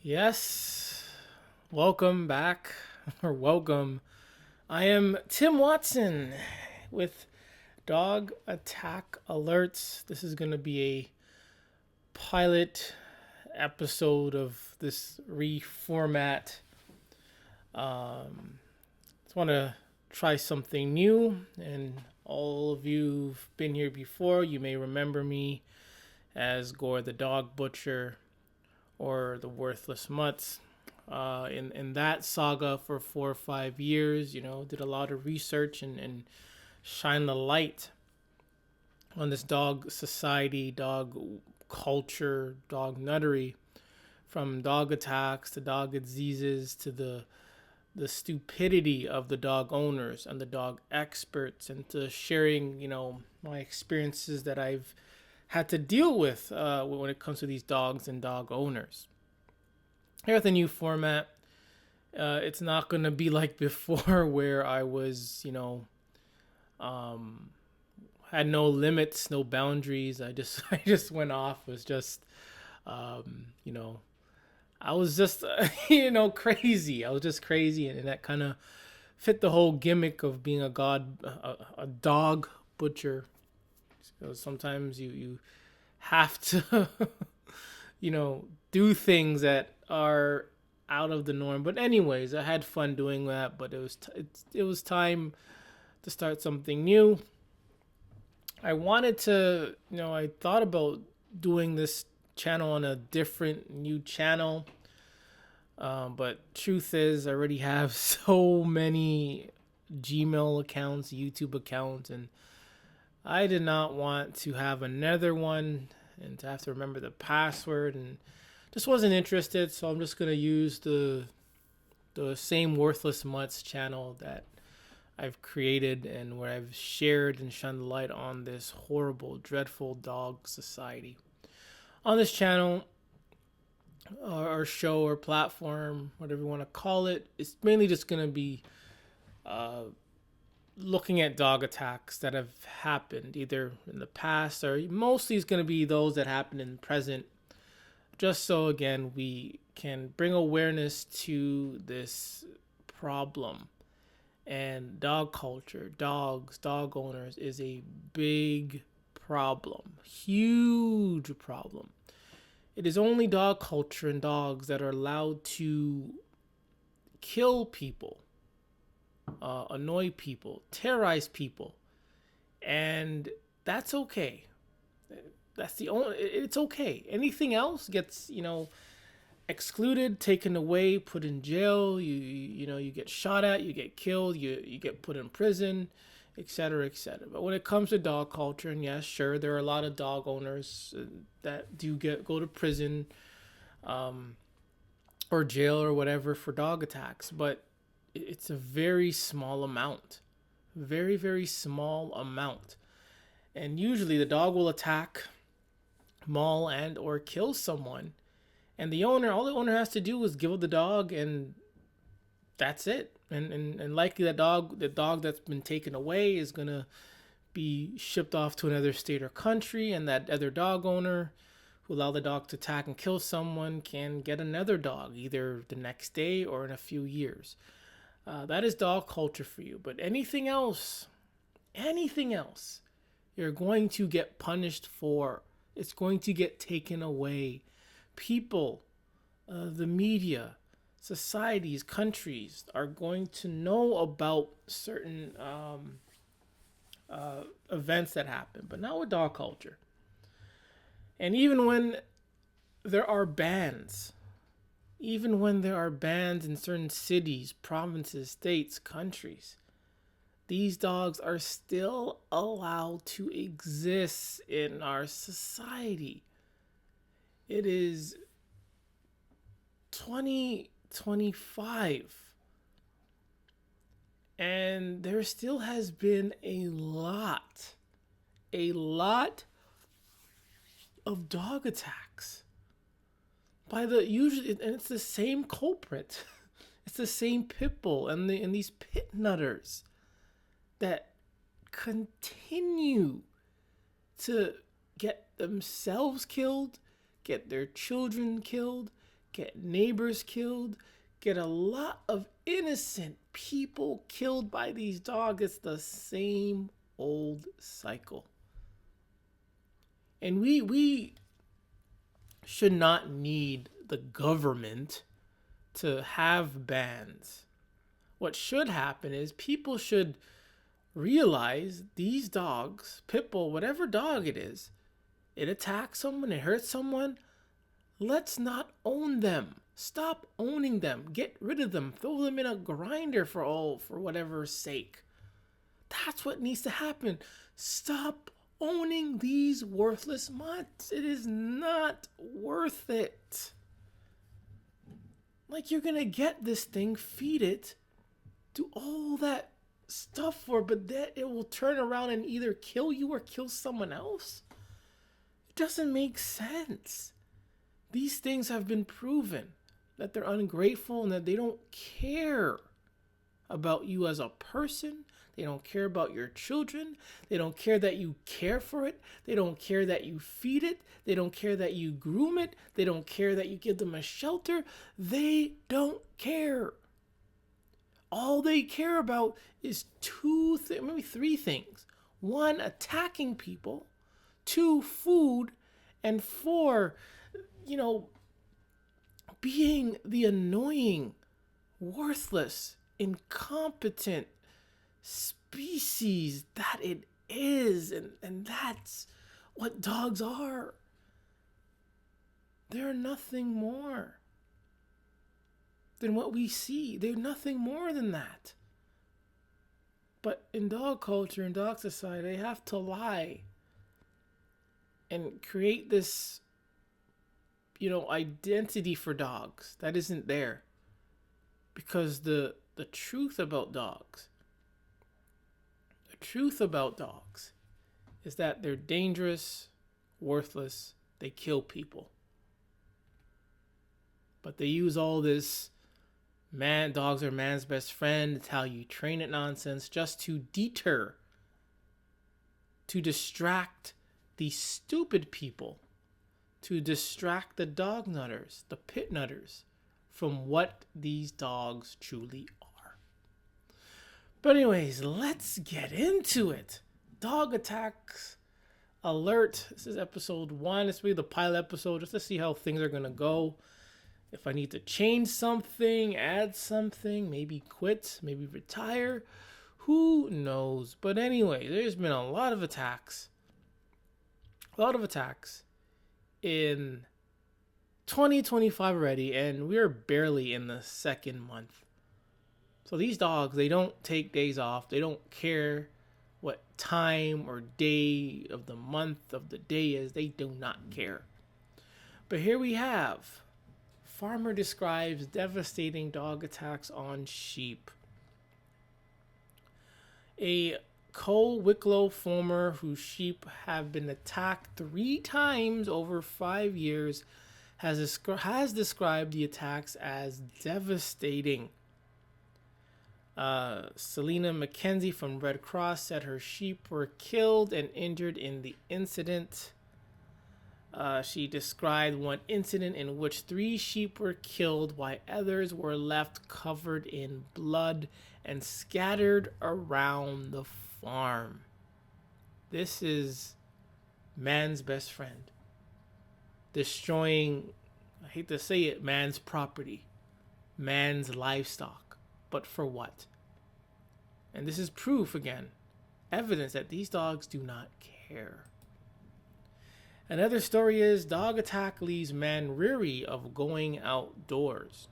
Yes, welcome back, or welcome. I am Tim Watson with Dog Attack Alerts. This is going to be a pilot episode of this reformat. Just want to try something new, and all of you've been here before. You may remember me as Gore the Dog Butcher or the Worthless Mutts. In that saga for 4 or 5 years, did a lot of research and shine the light on this dog society, dog culture, dog nuttery, from dog attacks to dog diseases to the stupidity of the dog owners and the dog experts, and to sharing, my experiences that I've had to deal with when it comes to these dogs and dog owners. Here with a new format, it's not going to be like before where I was, had no limits, no boundaries. I just went off. Was just, you know, I was just, crazy. I was just crazy, and that kind of fit the whole gimmick of being a dog butcher. So sometimes you have to, do things that are out of the norm. But anyways, I had fun doing that. But it was time to start something new. I wanted to, I thought about doing this channel on a different new channel. But truth is, I already have so many Gmail accounts, YouTube accounts, and I did not want to have another one and to have to remember the password, and just wasn't interested. So I'm just gonna use the same Worthless Mutts channel that I've created, and where I've shared and shined the light on this horrible, dreadful dog society. On this channel, or show, or platform, whatever you want to call it, it's mainly just going to be uh, looking at dog attacks that have happened either in the past, or mostly it's going to be those that happen in the present, just so again we can bring awareness to this problem. And dog culture, dogs, dog owners is a big problem, huge problem. It is only dog culture and dogs that are allowed to kill people, annoy people, terrorize people, and that's okay. That's the only. It's okay. Anything else gets excluded, taken away, put in jail. You get shot at, you get killed, you get put in prison, etc., etc. But when it comes to dog culture, and yes, sure, there are a lot of dog owners that do go to prison, or jail or whatever for dog attacks, but it's a very small amount, very very small amount, and usually the dog will attack, maul, and or kill someone, and all the owner has to do is give up the dog, and that's it. And likely the dog that's been taken away is gonna be shipped off to another state or country, and that other dog owner who allowed the dog to attack and kill someone can get another dog either the next day or in a few years. That is dog culture for you. But anything else, you're going to get punished for. It's going to get taken away. People, the media, societies, countries are going to know about certain events that happen, but not with dog culture. And there are bans, even when there are bans in certain cities, provinces, states, countries, these dogs are still allowed to exist in our society. It is 2025, and there still has been a lot of dog attacks by the usually, and it's the same culprit. It's the same pit bull and these pit nutters that continue to get themselves killed, get their children killed, get neighbors killed, get a lot of innocent people killed by these dogs. It's the same old cycle. And we should not need the government to have bans. What should happen is people should realize these dogs, pit bull, whatever dog it is, it attacks someone, it hurts someone. Let's not own them. Stop owning them. Get rid of them. Throw them in a grinder for whatever sake. That's what needs to happen. Stop owning these worthless mutts. It is not worth it. Like, you're gonna get this thing, feed it, do all that stuff for, but then it will turn around and either kill you or kill someone else. It doesn't make sense. These things have been proven that they're ungrateful and that they don't care about you as a person. They don't care about your children. They don't care that you care for it. They don't care that you feed it. They don't care that you groom it. They don't care that you give them a shelter. They don't care. All they care about is maybe three things. One, attacking people. Two, food. And four, being the annoying, worthless, incompetent species that it is. And that's what dogs are. They're nothing more than what we see. They're nothing more than that. But in dog culture, in dog society, they have to lie and create this, identity for dogs that isn't there. Because the truth about dogs is that they're dangerous, worthless, they kill people. But they use all this dogs are man's best friend, it's how you train it nonsense, just to deter, to distract the stupid people, to distract the dog nutters, the pit nutters, from what these dogs truly are. But anyways, let's get into it. Dog attacks alert. This is episode 1. This will be the pilot episode just to see how things are going to go. If I need to change something, add something, maybe quit, maybe retire, who knows? But anyway, there's been a lot of attacks. In 2025 already, and we're barely in the second month. So these dogs, they don't take days off. They don't care what time or day of the month of the day is. They do not care. But here we have, farmer describes devastating dog attacks on sheep. A Wicklow farmer whose sheep have been attacked 3 times over 5 years has described the attacks as devastating. Selena McKenzie from Red Cross said her sheep were killed and injured in the incident. She described one incident in which 3 sheep were killed while others were left covered in blood and scattered around the farm. This is man's best friend. Destroying, I hate to say it, man's property, man's livestock. But for what? And this is proof again, evidence that these dogs do not care. Another story is dog attack leaves man weary of going outdoors.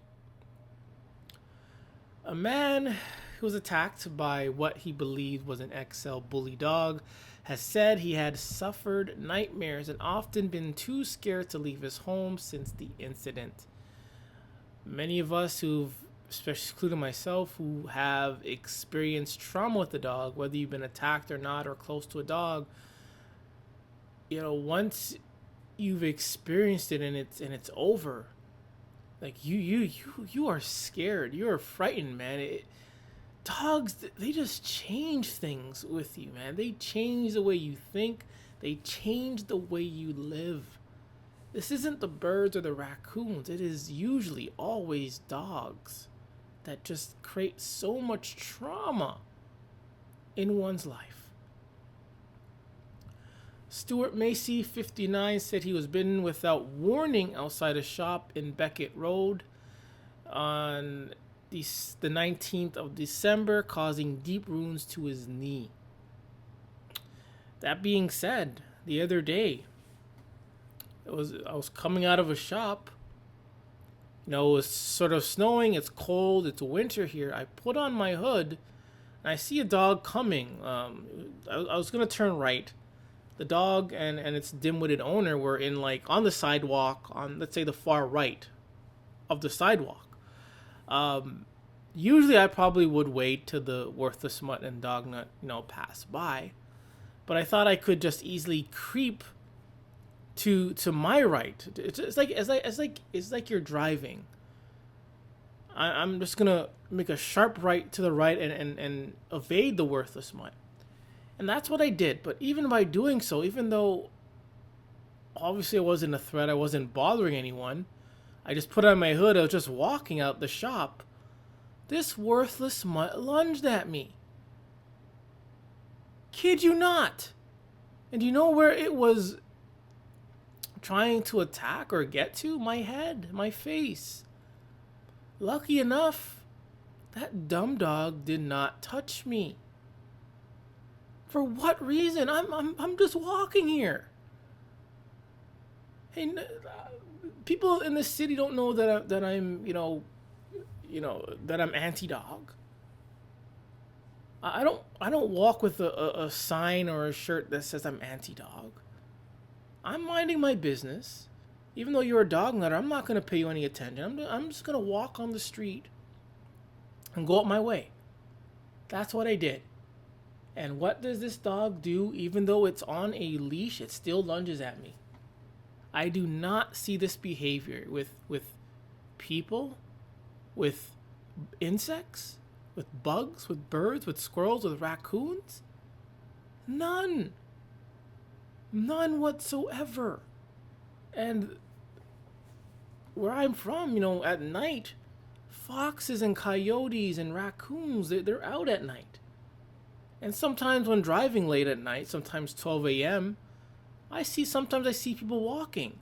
A man who was attacked by what he believed was an XL bully dog has said he had suffered nightmares and often been too scared to leave his home since the incident. Many of us especially including myself, who have experienced trauma with the dog, whether you've been attacked or not or close to a dog, once you've experienced it and it's over, like you are scared, you are frightened, man. Dogs, they just change things with you, man. They change the way you think, they change the way you live. This isn't the birds or the raccoons. It is usually always dogs that just create so much trauma in one's life. Stuart Macy, 59, said he was bitten without warning outside a shop in Beckett Road on the 19th of December, causing deep wounds to his knee. That being said, the other day, I was coming out of a shop. You know, it was sort of snowing. It's cold. It's winter here. I put on my hood, and I see a dog coming. I was gonna turn right. The dog and its dim-witted owner were in like on the sidewalk on, let's say, the far right of the sidewalk. Usually I probably would wait till the worthless mutt and dog nut, pass by, but I thought I could just easily creep to my right. It's like you're driving. I'm just gonna make a sharp right to the right and evade the worthless mutt. And that's what I did. But even by doing so, even though obviously it wasn't a threat, I wasn't bothering anyone, I just put on my hood, I was just walking out the shop, this worthless mutt lunged at me. Kid you not. And you know where it was trying to attack or get to? My head, my face. Lucky enough, that dumb dog did not touch me. For what reason? I'm just walking here. Hey, people in the city don't know that I'm that I'm anti-dog. I don't walk with a sign or a shirt that says I'm anti-dog. I'm minding my business. Even though you're a dog nutter, I'm not gonna pay you any attention. I'm just gonna walk on the street and go up my way. That's what I did. And what does this dog do? Even though it's on a leash, it still lunges at me. I do not see this behavior with people, with insects, with bugs, with birds, with squirrels, with raccoons. None. None whatsoever. And where I'm from, at night, foxes and coyotes and raccoons, they're out at night. And sometimes when driving late at night, sometimes 12 a.m., sometimes I see people walking.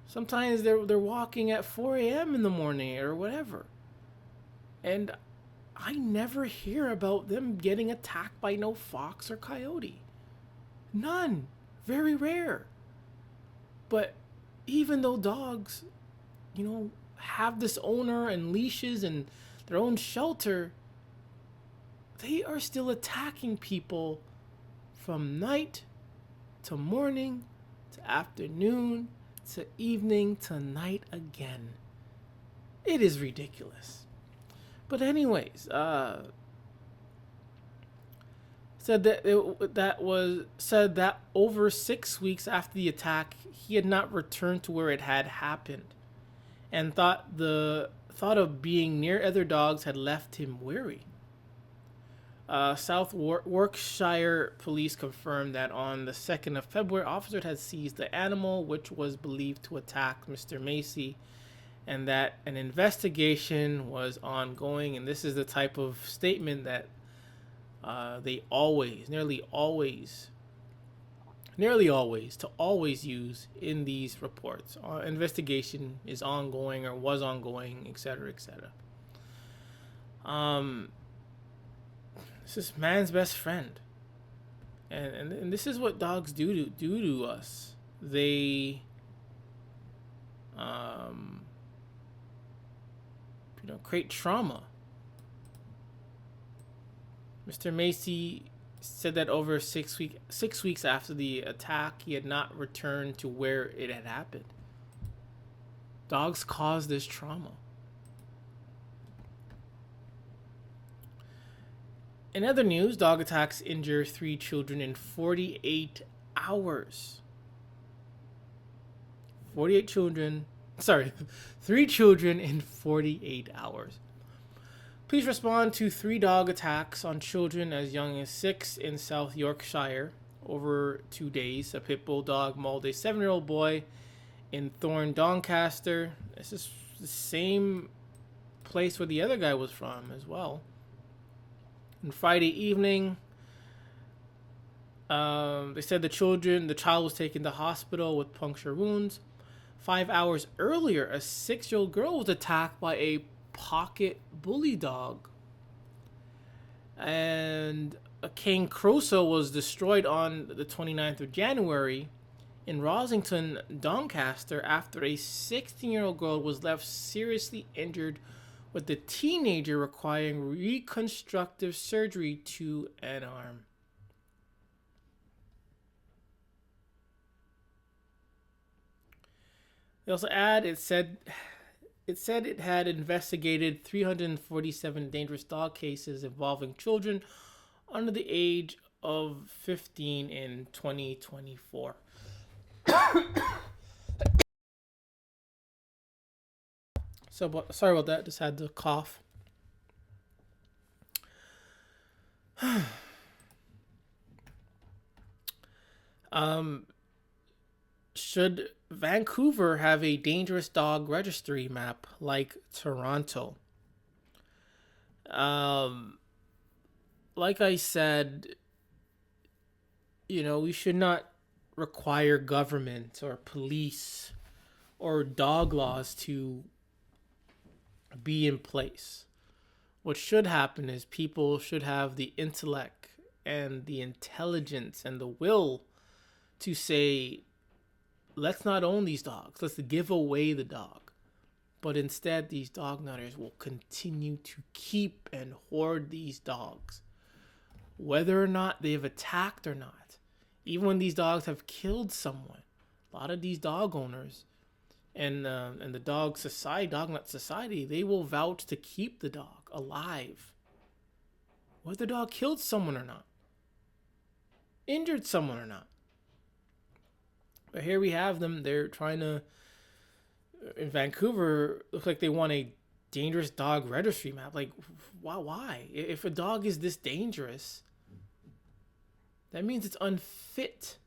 Sometimes they're walking at 4 a.m. in the morning or whatever. And I never hear about them getting attacked by no fox or coyote. None. Very rare. But even though dogs, have this owner and leashes and their own shelter, they are still attacking people from night to morning to afternoon to evening to night again. It is ridiculous. But anyways, said that over 6 weeks after the attack, he had not returned to where it had happened, and thought of being near other dogs had left him weary. South Warwickshire police confirmed that on the 2nd of February, officers had seized the animal, which was believed to attack Mr. Macy, and that an investigation was ongoing. And this is the type of statement that they nearly always use in these reports. Investigation is ongoing or was ongoing, etc., etc. This is man's best friend, and this is what dogs do to us. They, create trauma. Mr. Macy said that over 6 weeks after the attack, he had not returned to where it had happened. Dogs cause this trauma. In other news, dog attacks injure 3 children in 48 hours. 3 children in 48 hours. Police respond to 3 dog attacks on children as young as 6 in South Yorkshire over 2 days. A pit bull dog mauled a 7-year-old boy in Thorne, Doncaster. This is the same place where the other guy was from as well. And Friday evening, they said the child was taken to hospital with puncture wounds. 5 hours earlier, a 6-year-old girl was attacked by a pocket bully dog. And a Cane Corso was destroyed on the 29th of January in Rosington, Doncaster, after a 16-year-old girl was left seriously injured, with the teenager requiring reconstructive surgery to an arm. They also add it said it had investigated 347 dangerous dog cases involving children under the age of 15 in 2024. Sorry about that. Just had to cough. Should Vancouver have a dangerous dog registry map like Toronto? Like I said, we should not require government or police or dog laws to be in place. What should happen is people should have the intellect and the intelligence and the will to say, let's not own these dogs. Let's give away the dog. But instead, these dog nutters will continue to keep and hoard these dogs, whether or not they've attacked or not. Even when these dogs have killed someone, a lot of these dog owners and the dog nut society, they will vouch to keep the dog alive, whether the dog killed someone or not, injured someone or not. But here we have them. They're trying to, in Vancouver, looks like they want a dangerous dog registry map. Like, why? If a dog is this dangerous, that means it's unfit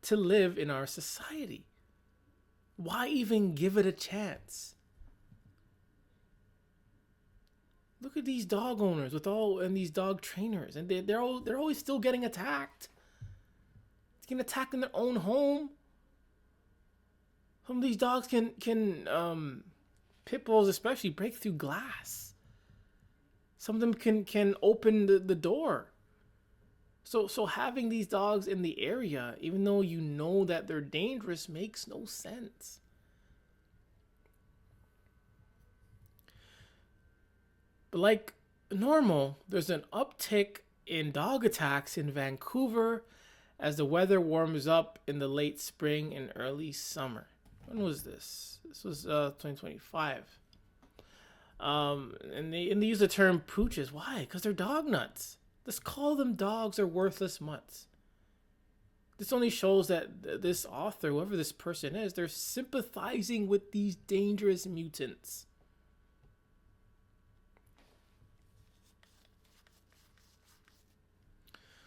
to live in our society. Why even give it a chance? Look at these dog owners and these dog trainers, and they're always still getting attacked. It's getting attacked in their own home. Some of these dogs can pit bulls especially, break through glass. Some of them can open the door. So having these dogs in the area, even though you know that they're dangerous, makes no sense. But like normal, there's an uptick in dog attacks in Vancouver as the weather warms up in the late spring and early summer. When was this? This was 2025. And they use the term pooches. Why? Because they're dog nuts. Let's call them dogs or worthless mutts. This only shows that this author, whoever this person is, they're sympathizing with these dangerous mutants.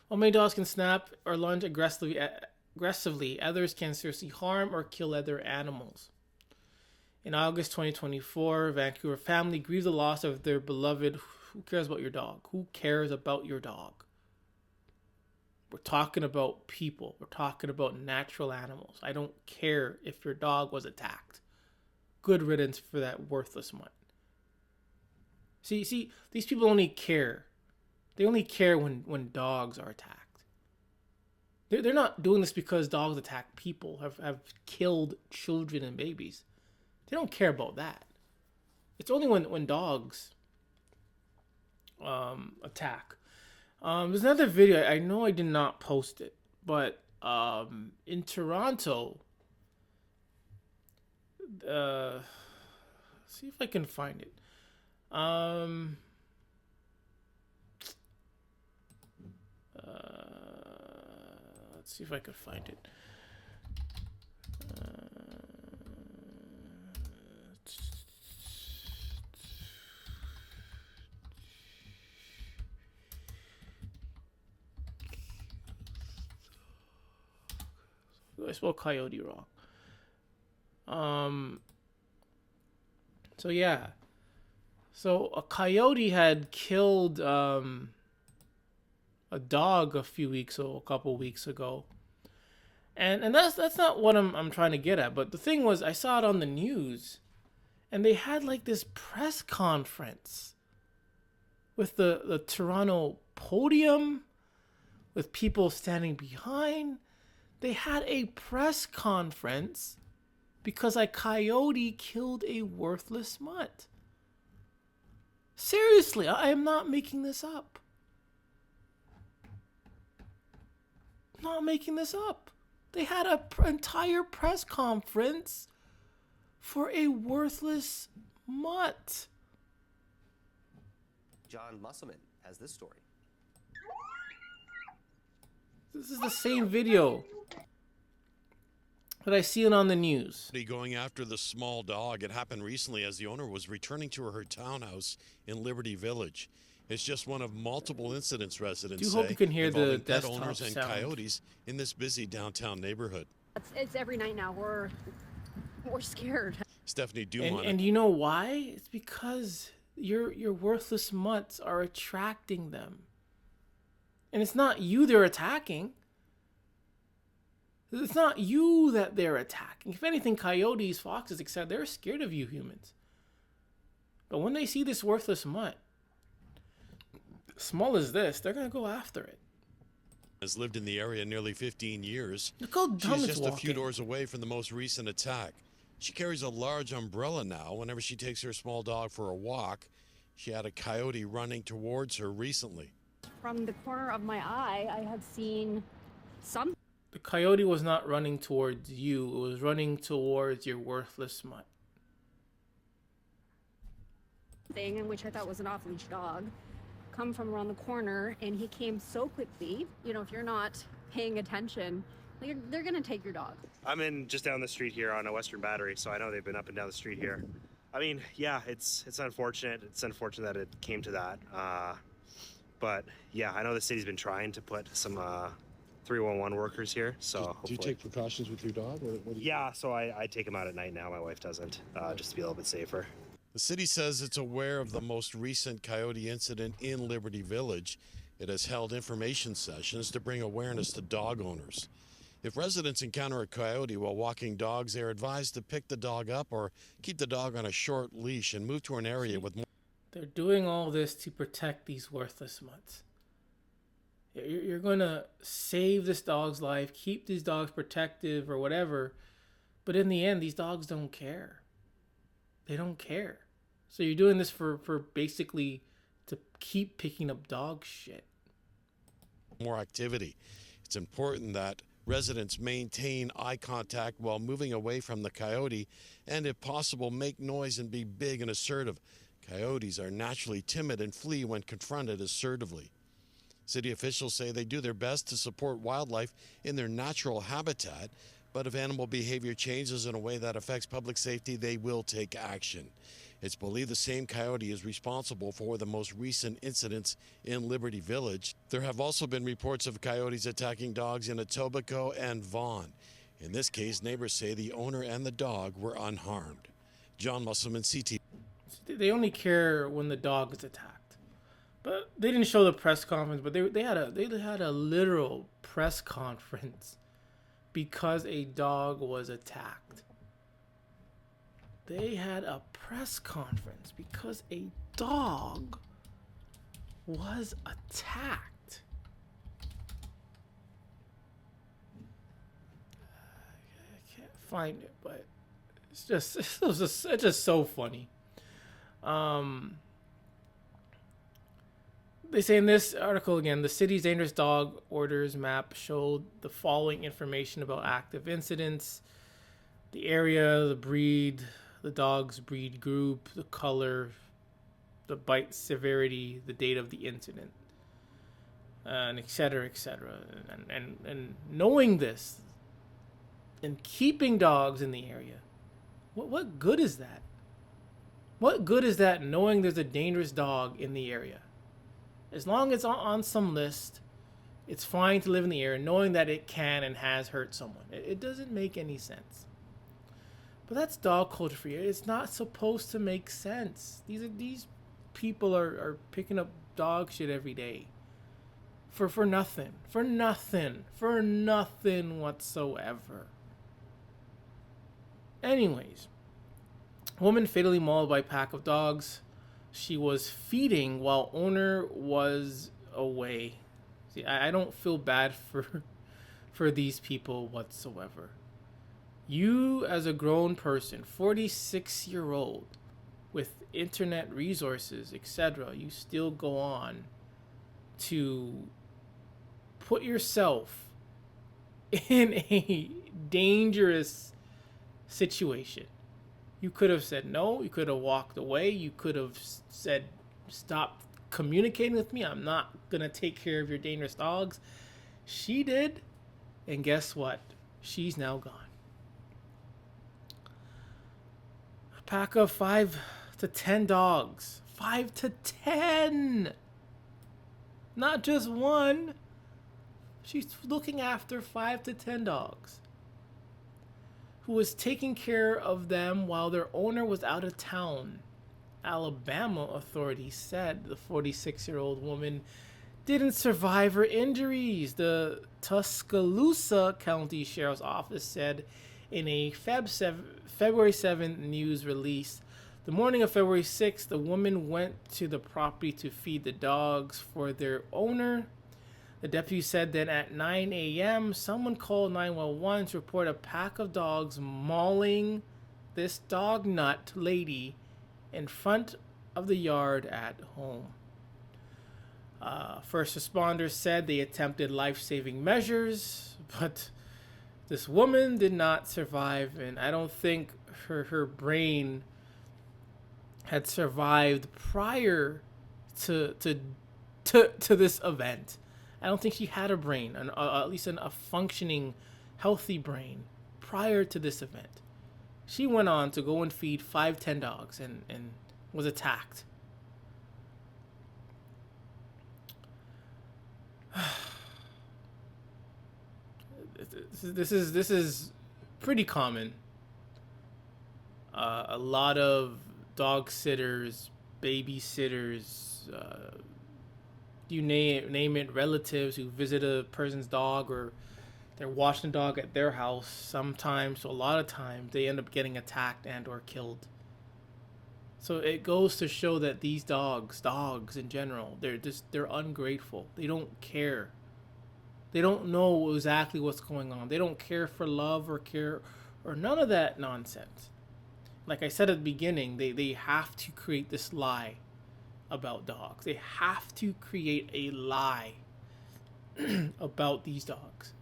While many dogs can snap or lunge aggressively, others can seriously harm or kill other animals. In August 2024, Vancouver family grieved the loss of their beloved. Who cares about your dog? Who cares about your dog? We're talking about people. We're talking about natural animals. I don't care if your dog was attacked. Good riddance for that worthless mutt. See, these people only care. They only care when dogs are attacked. They're not doing this because dogs attack people, have killed children and babies. They don't care about that. It's only when dogs attack. There's another video. I know I did not post it, but in Toronto, see if I can find it. Let's see if I can find it. I spelled coyote wrong. Um, so yeah. So a coyote had killed a dog a couple weeks ago. And that's not what I'm trying to get at. But the thing was, I saw it on the news, and they had like this press conference with the Toronto podium, with people standing behind. They had a press conference because a coyote killed a worthless mutt. Seriously, I am not making this up. Not making this up. They had an entire press conference for a worthless mutt. John Musselman has this story. This is the same video that I see it on the news. Going after the small dog. It happened recently as the owner was returning to her townhouse in Liberty Village. It's just one of multiple incidents residents Do say hope you can hear the involving pet desktop owners and sound. coyotes in this busy downtown neighborhood. It's every night now. We're scared. Stephanie Dumont. And you know why? It's because your worthless mutts are attracting them. And it's not you they're attacking. It's not you that they're attacking. If anything, coyotes, foxes, etc., they're scared of you humans. But when they see this worthless mutt, small as this, they're going to go after it. Has lived in the area nearly 15 years. Look how dumb She's it's just walking. a few doors away from the most recent attack. She carries a large umbrella now whenever she takes her small dog for a walk. She had a coyote running towards her recently. From the corner of my eye, I had seen something The coyote was not running towards you. It was running towards your worthless mutt. in which I thought was an off-leash dog come from around the corner, and he came so quickly. You know, if you're not paying attention, they're gonna take your dog. I'm in just down the street here on a Western Battery, so I know they've been up and down the street here. I mean, yeah, it's unfortunate. It's unfortunate that it came to that. But yeah, I know the city's been trying to put some 311 workers here. So do you take precautions with your dog? What do you yeah, so I take him out at night now. My wife doesn't, just to be a little bit safer. The city says it's aware of the most recent coyote incident in Liberty Village. It has held information sessions to bring awareness to dog owners. If residents encounter a coyote while walking dogs, they are advised to pick the dog up or keep the dog on a short leash and move to an area with more. They're doing all this to protect these worthless mutts. You're going to save this dog's life, keep these dogs protective or whatever, but in the end, these dogs don't care. They don't care. So you're doing this for basically to keep picking up dog shit. More activity. It's important that residents maintain eye contact while moving away from the coyote and, if possible, make noise and be big and assertive. Coyotes are naturally timid and flee when confronted assertively. City officials say they do their best to support wildlife in their natural habitat, but if animal behavior changes in a way that affects public safety, they will take action. It's believed the same coyote is responsible for the most recent incidents in Liberty Village. There have also been reports of coyotes attacking dogs in Etobicoke and Vaughan. In this case, neighbors say the owner and the dog were unharmed. John Musselman, CT. They only care when the dog is attacked. But they didn't show the press conference, but they had a literal press conference because a dog was attacked. They had a press conference because a dog was attacked. I can't find it, but it's just so funny. They say in this article again, the city's dangerous dog orders map showed the following information about active incidents: the area, the breed, the dog's breed group, the color, the bite severity, the date of the incident, and et cetera, et cetera. And knowing this and keeping dogs in the area, what good is that? What good is that knowing there's a dangerous dog in the area? As long as it's on some list, it's fine to live in the area knowing that it can and has hurt someone. It doesn't make any sense. But that's dog culture for you. It's not supposed to make sense. These people are picking up dog shit every day. For nothing. For nothing. For nothing whatsoever. Anyways. Woman fatally mauled by pack of dogs. She was feeding while owner was away. See, I don't feel bad for these people whatsoever. You as a grown person, 46-year-old, with internet resources, etc., you still go on to put yourself in a dangerous situation. You could have said no. You could have walked away. You could have said, stop communicating with me. I'm not going to take care of your dangerous dogs. She did. And guess what? She's now gone. A pack of 5 to 10 dogs. 5 to 10. Not just one. She's looking after 5 to 10 dogs, who was taking care of them while their owner was out of town. Alabama authorities said the 46-year-old woman didn't survive her injuries. The Tuscaloosa County Sheriff's Office said in a February 7th news release. The morning of February 6th, the woman went to the property to feed the dogs for their owner. The deputy said that at 9 a.m., someone called 911 to report a pack of dogs mauling this dog nut lady in front of the yard at home. First responders said they attempted life-saving measures, but this woman did not survive, and I don't think her brain had survived prior to this event. I don't think she had a brain, at least a functioning, healthy brain, prior to this event. She went on to go and feed 5-10 dogs and was attacked. This is pretty common. A lot of dog sitters, babysitters, you name it, relatives who visit a person's dog or they're watching a dog at their house, sometimes, so a lot of times, they end up getting attacked and or killed. So it goes to show that these dogs in general, they're ungrateful. They don't care. They don't know exactly what's going on. They don't care for love or care or none of that nonsense. Like I said at the beginning, they have to create this lie about dogs. They have to create a lie about these dogs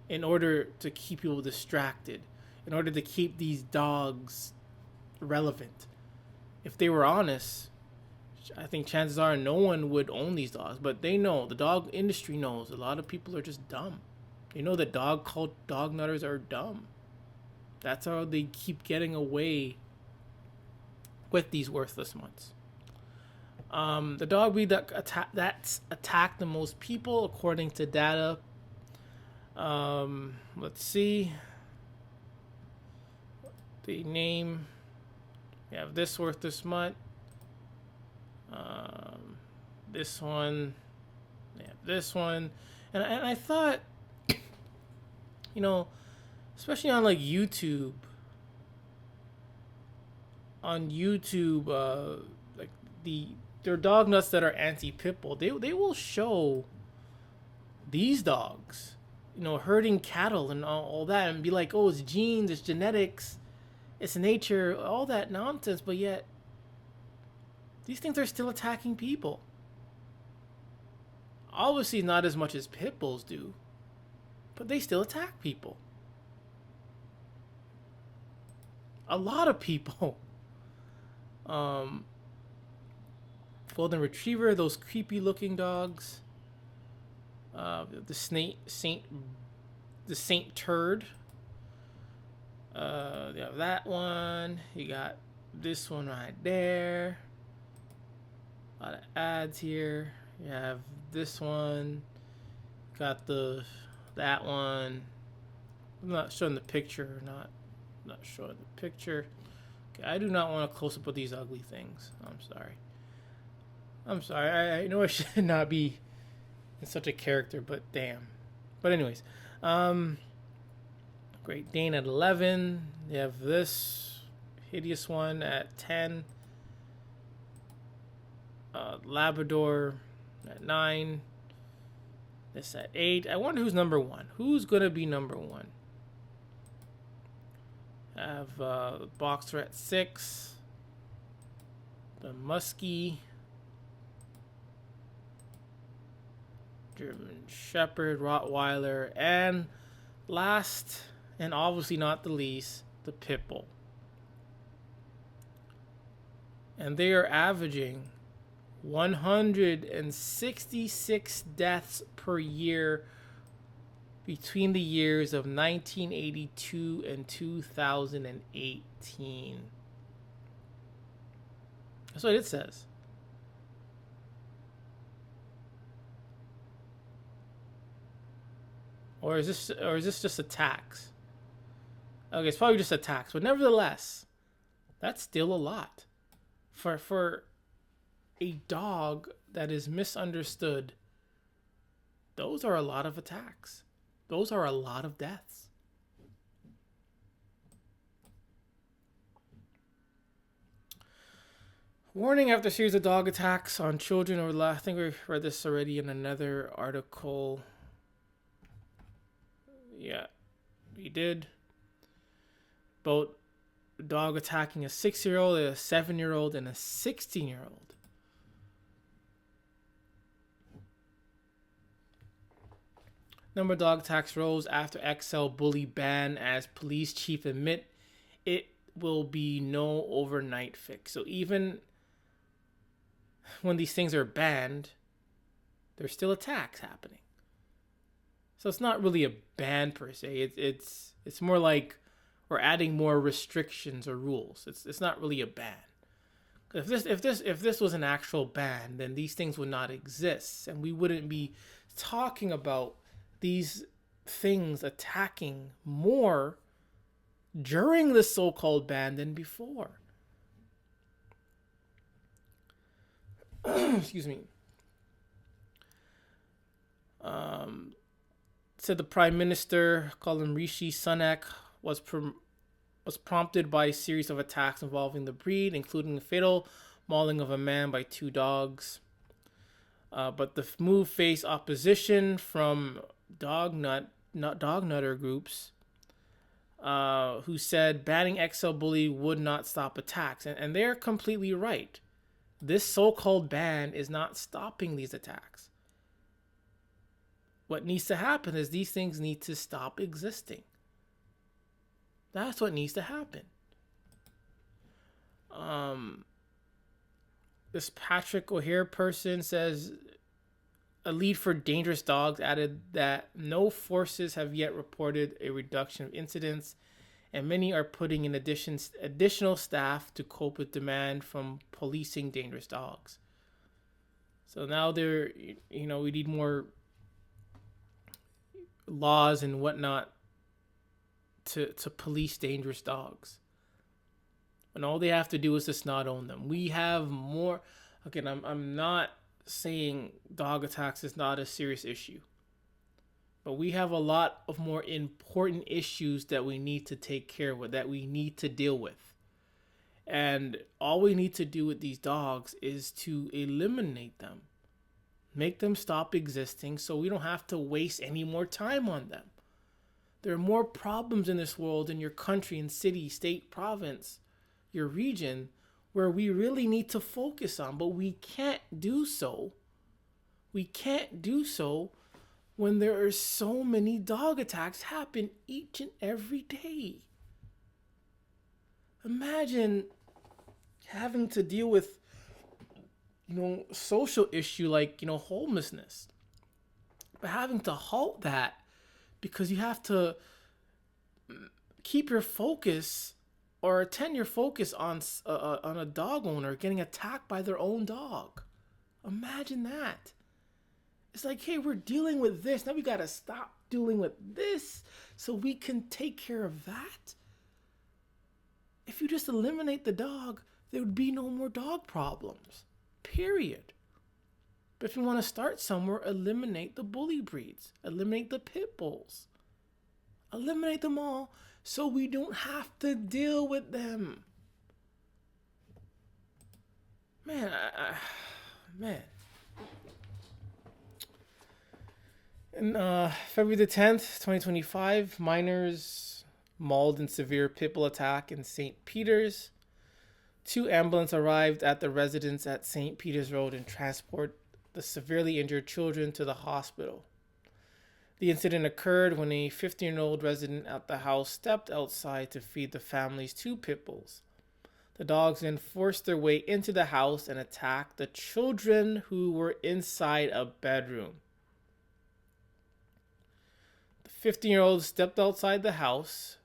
in order to keep people distracted, in order to keep these dogs relevant. If they were honest, I think chances are no one would own these dogs, but they know, the dog industry knows, a lot of people are just dumb. They know that dog nutters are dumb. That's how they keep getting away with these worthless ones. The dog breed that's attacked the most people, according to data. Let's see. The name. We have this worth this much. This one. Yeah, this one. And I thought, especially on like YouTube. On YouTube, like there are dog nuts that are anti-pitbull. They will show these dogs, herding cattle and all that, and be like, oh, it's genes, it's genetics, it's nature, all that nonsense. But yet, these things are still attacking people. Obviously, not as much as pit bulls do, but they still attack people. A lot of people. Golden Retriever, those creepy looking dogs. The Saint Turd. You have that one. You got this one right there. A lot of ads here. You have this one. Got that one. I'm not showing the picture or not. not sure the picture. Okay, I do not want a close up of these ugly things. I'm sorry. I know I should not be in such a character, but damn. But anyways, Great Dane at 11. You have this hideous one at 10. Labrador at 9. This at 8. I wonder who's number 1. Who's gonna be number 1? I have Boxer at 6. The Muskie. German Shepherd, Rottweiler, and last, and obviously not the least, the Pitbull. And they are averaging 166 deaths per year between the years of 1982 and 2018. That's what it says. Or is this just a tax? Okay, it's probably just a tax, but nevertheless, that's still a lot. For a dog that is misunderstood, those are a lot of attacks. Those are a lot of deaths. Warning after series of dog attacks on children, or I think we read this already in another article. Yeah, we did. Both dog attacking a 6-year-old, a 7-year-old, and a 16-year-old. Number of dog attacks rose after XL bully ban, as police chief admit it will be no overnight fix. So even when these things are banned, there's still attacks happening. So it's not really a ban per se. It's more like we're adding more restrictions or rules. It's not really a ban. If this was an actual ban, then these things would not exist, and we wouldn't be talking about these things attacking more during the so-called ban than before. Excuse me. Said the Prime Minister, called him Rishi Sunak, was prompted by a series of attacks involving the breed, including the fatal mauling of a man by 2 dogs. But the move faced opposition from dog nutter groups, who said banning XL bully would not stop attacks, and they're completely right. This so-called ban is not stopping these attacks. What needs to happen is these things need to stop existing. That's what needs to happen. This Patrick O'Hare person says a lead for dangerous dogs added that no forces have yet reported a reduction of incidents, and many are putting in additional staff to cope with demand from policing dangerous dogs. So now we need more laws and whatnot to police dangerous dogs. And all they have to do is just not own them. We have more. Again, I'm not saying dog attacks is not a serious issue, but we have a lot of more important issues that we need to take care of, that we need to deal with. And all we need to do with these dogs is to eliminate them. Make them stop existing so we don't have to waste any more time on them. There are more problems in this world, in your country, in city, state, province, your region, where we really need to focus on, but we can't do so. We can't do so when there are so many dog attacks happen each and every day. Imagine having to deal with social issue like, homelessness, but having to halt that because you have to keep your focus or attend your focus on a dog owner getting attacked by their own dog. Imagine that. It's like, hey, we're dealing with this. Now we got to stop dealing with this so we can take care of that. If you just eliminate the dog, there would be no more dog problems. Period. But if you want to start somewhere, eliminate the bully breeds. Eliminate the pit bulls. Eliminate them all so we don't have to deal with them. Man, man. In February the 10th, 2025, miners mauled in severe pit bull attack in St. Peter's. 2 ambulances arrived at the residence at St. Peter's Road and transport the severely injured children to the hospital. The incident occurred when a 15-year-old resident at the house stepped outside to feed the family's 2 pit bulls. The dogs then forced their way into the house and attacked the children who were inside a bedroom. The 15-year-old stepped outside the house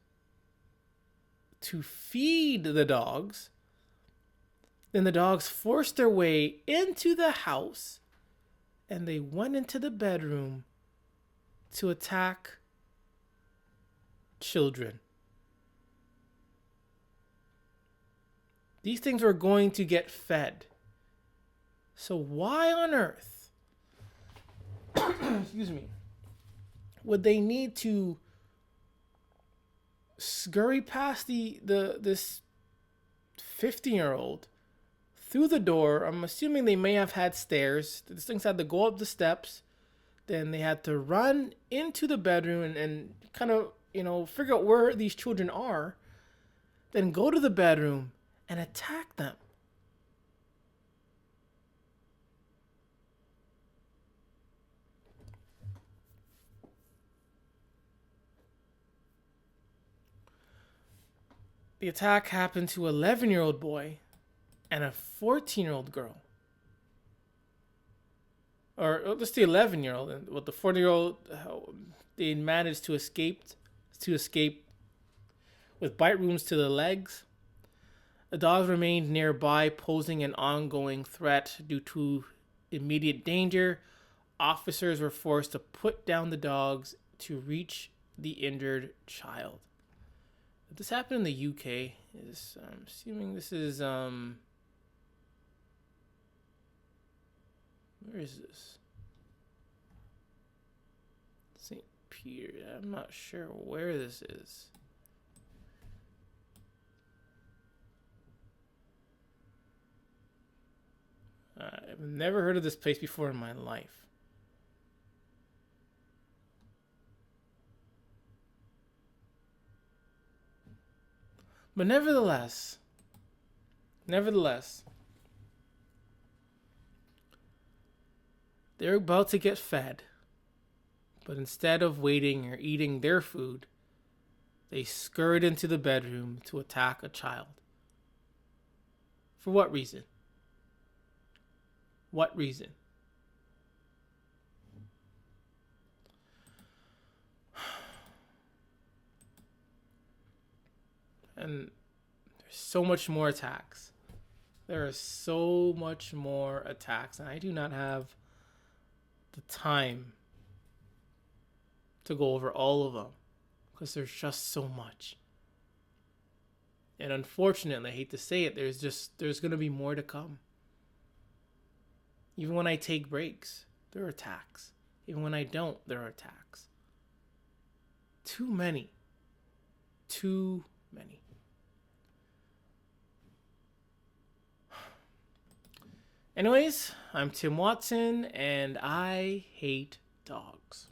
to feed the dogs. Then the dogs forced their way into the house and they went into the bedroom to attack children. These things were going to get fed. So why on earth, excuse me, would they need to scurry past this 15-year-old through the door? I'm assuming they may have had stairs. These things had to go up the steps. Then they had to run into the bedroom and kind of, figure out where these children are. Then go to the bedroom and attack them. The attack happened to an 11-year-old boy and a 14-year-old girl. Or just the 11-year-old. And with the 40-year-old, they managed to escape with bite wounds to the legs. The dogs remained nearby, posing an ongoing threat due to immediate danger. Officers were forced to put down the dogs to reach the injured child. This happened in the UK. I'm assuming this is where is this? St. Peter. I'm not sure where this is. I've never heard of this place before in my life. But nevertheless, they're about to get fed. But instead of waiting or eating their food, they scurried into the bedroom to attack a child. For what reason? What reason? And there's so much more attacks. There are so much more attacks, and I do not have the time to go over all of them because there's just so much. And unfortunately, I hate to say it, there's going to be more to come. Even when I take breaks, there are attacks. Even when I don't, there are attacks. Too many. Too many. Anyways, I'm Tim Watson, and I hate dogs.